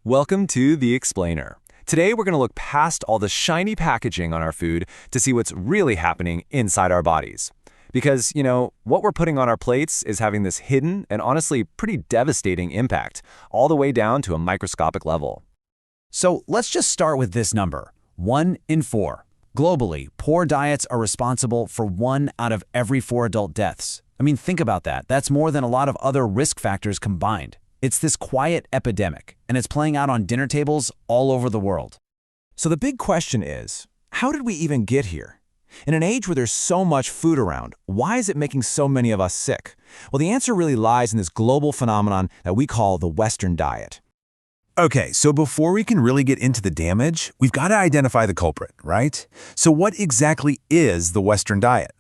Welcome to The Explainer. Today we're going to look past all the shiny packaging on our food to see what's really happening inside our bodies. Because, what we're putting on our plates is having this hidden and honestly pretty devastating impact, all the way down to a microscopic level. So let's just start with this number, 1 in 4. Globally, poor diets are responsible for 1 out of every 4 adult deaths. I mean, think about that. That's more than a lot of other risk factors combined. It's this quiet epidemic, and it's playing out on dinner tables all over the world. So the big question is, how did we even get here? In an age where there's so much food around, why is it making so many of us sick? Well, the answer really lies in this global phenomenon that we call the Western diet. Okay, so before we can really get into the damage, we've got to identify the culprit, right? So what exactly is the Western diet?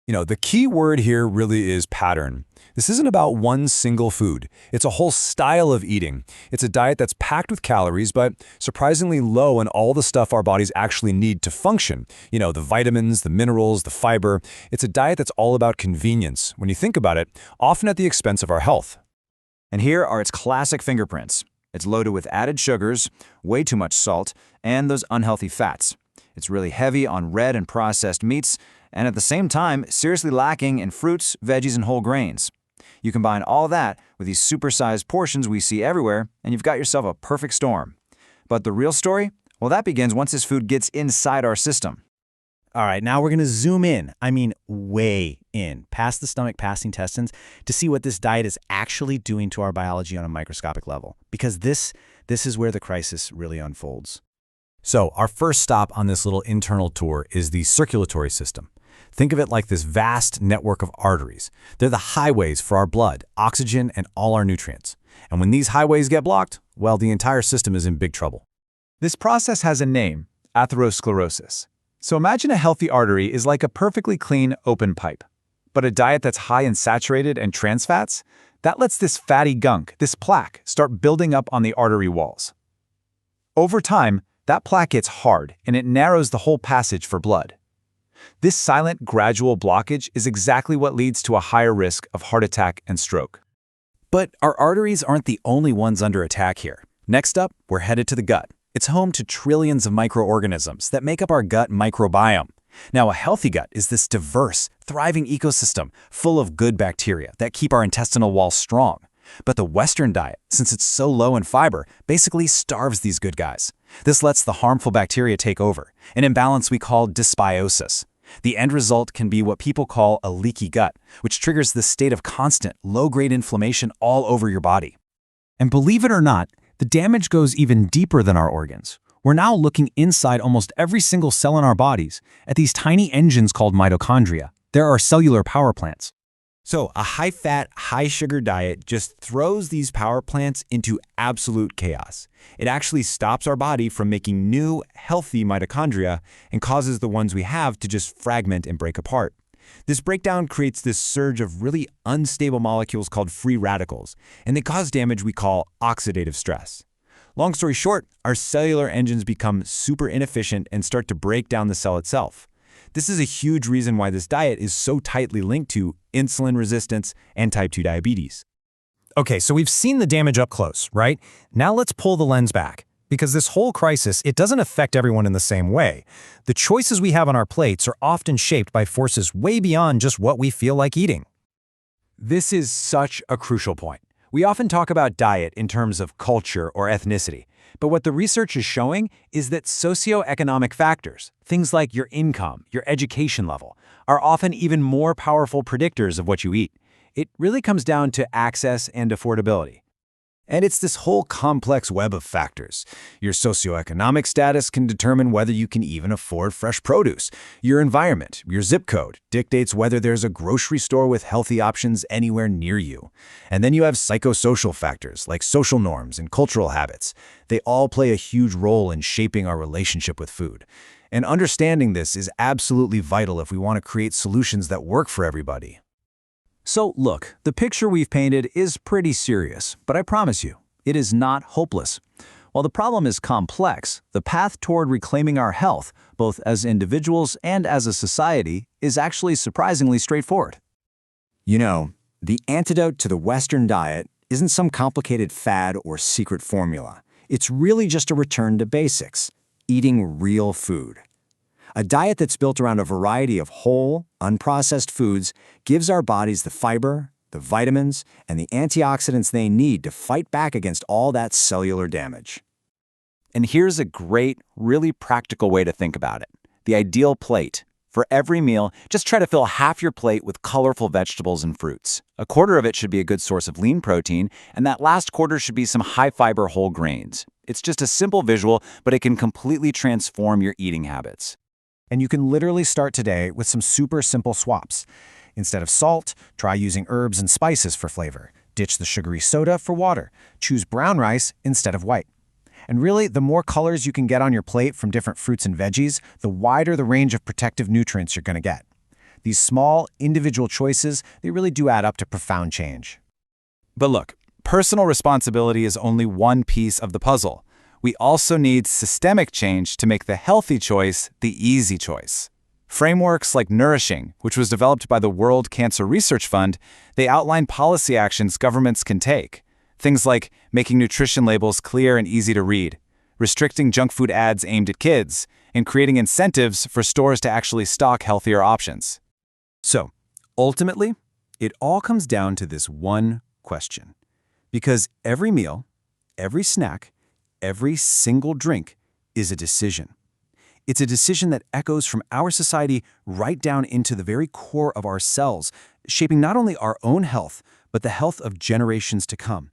The key word here really is pattern. This isn't about one single food. It's a whole style of eating. It's a diet that's packed with calories, but surprisingly low in all the stuff our bodies actually need to function. The vitamins, the minerals, the fiber. It's a diet that's all about convenience, when you think about it, often at the expense of our health. And here are its classic fingerprints. It's loaded with added sugars, way too much salt, and those unhealthy fats. It's really heavy on red and processed meats, and at the same time, seriously lacking in fruits, veggies, and whole grains. You combine all that with these supersized portions we see everywhere, and you've got yourself a perfect storm. But the real story? Well, that begins once this food gets inside our system. All right, now we're going to zoom in, way in, past the stomach, past the intestines, to see what this diet is actually doing to our biology on a microscopic level. Because this is where the crisis really unfolds. So our first stop on this little internal tour is the circulatory system. Think of it like this vast network of arteries. They're the highways for our blood, oxygen, and all our nutrients. And when these highways get blocked, well, the entire system is in big trouble. This process has a name, atherosclerosis. So imagine a healthy artery is like a perfectly clean, open pipe. But a diet that's high in saturated and trans fats, that lets this fatty gunk, this plaque, start building up on the artery walls. Over time, that plaque gets hard and it narrows the whole passage for blood. This silent, gradual blockage is exactly what leads to a higher risk of heart attack and stroke. But our arteries aren't the only ones under attack here. Next up, we're headed to the gut. It's home to trillions of microorganisms that make up our gut microbiome. Now, a healthy gut is this diverse, thriving ecosystem full of good bacteria that keep our intestinal walls strong. But the Western diet, since it's so low in fiber, basically starves these good guys. This lets the harmful bacteria take over, an imbalance we call dysbiosis. The end result can be what people call a leaky gut, which triggers this state of constant, low-grade inflammation all over your body. And believe it or not, the damage goes even deeper than our organs. We're now looking inside almost every single cell in our bodies at these tiny engines called mitochondria. They're our cellular power plants. So a high-fat, high-sugar diet just throws these power plants into absolute chaos. It actually stops our body from making new, healthy mitochondria and causes the ones we have to just fragment and break apart. This breakdown creates this surge of really unstable molecules called free radicals, and they cause damage we call oxidative stress. Long story short, our cellular engines become super inefficient and start to break down the cell itself. This is a huge reason why this diet is so tightly linked to insulin resistance and type 2 diabetes. Okay, so we've seen the damage up close, right? Now let's pull the lens back. Because this whole crisis, it doesn't affect everyone in the same way. The choices we have on our plates are often shaped by forces way beyond just what we feel like eating. This is such a crucial point. We often talk about diet in terms of culture or ethnicity, but what the research is showing is that socioeconomic factors, things like your income, your education level, are often even more powerful predictors of what you eat. It really comes down to access and affordability. And it's this whole complex web of factors. Your socioeconomic status can determine whether you can even afford fresh produce. Your environment, your zip code, dictates whether there's a grocery store with healthy options anywhere near you. And then you have psychosocial factors like social norms and cultural habits. They all play a huge role in shaping our relationship with food. And understanding this is absolutely vital if we want to create solutions that work for everybody. So look, the picture we've painted is pretty serious, but I promise you, it is not hopeless. While the problem is complex, the path toward reclaiming our health, both as individuals and as a society, is actually surprisingly straightforward. The antidote to the Western diet isn't some complicated fad or secret formula. It's really just a return to basics, eating real food. A diet that's built around a variety of whole, unprocessed foods gives our bodies the fiber, the vitamins, and the antioxidants they need to fight back against all that cellular damage. And here's a great, really practical way to think about it. The ideal plate. For every meal, just try to fill half your plate with colorful vegetables and fruits. A quarter of it should be a good source of lean protein, and that last quarter should be some high-fiber whole grains. It's just a simple visual, but it can completely transform your eating habits. And you can literally start today with some super simple swaps. Instead of salt, try using herbs and spices for flavor. Ditch the sugary soda for water. Choose brown rice instead of white. And really, the more colors you can get on your plate from different fruits and veggies, the wider the range of protective nutrients you're going to get. These small, individual choices, they really do add up to profound change. But look, personal responsibility is only one piece of the puzzle. We also need systemic change to make the healthy choice the easy choice. Frameworks like Nourishing, which was developed by the World Cancer Research Fund, they outline policy actions governments can take. Things like making nutrition labels clear and easy to read, restricting junk food ads aimed at kids, and creating incentives for stores to actually stock healthier options. So, ultimately, it all comes down to this one question. Because every meal, every snack, every single drink is a decision. It's a decision that echoes from our society right down into the very core of our cells, shaping not only our own health, but the health of generations to come.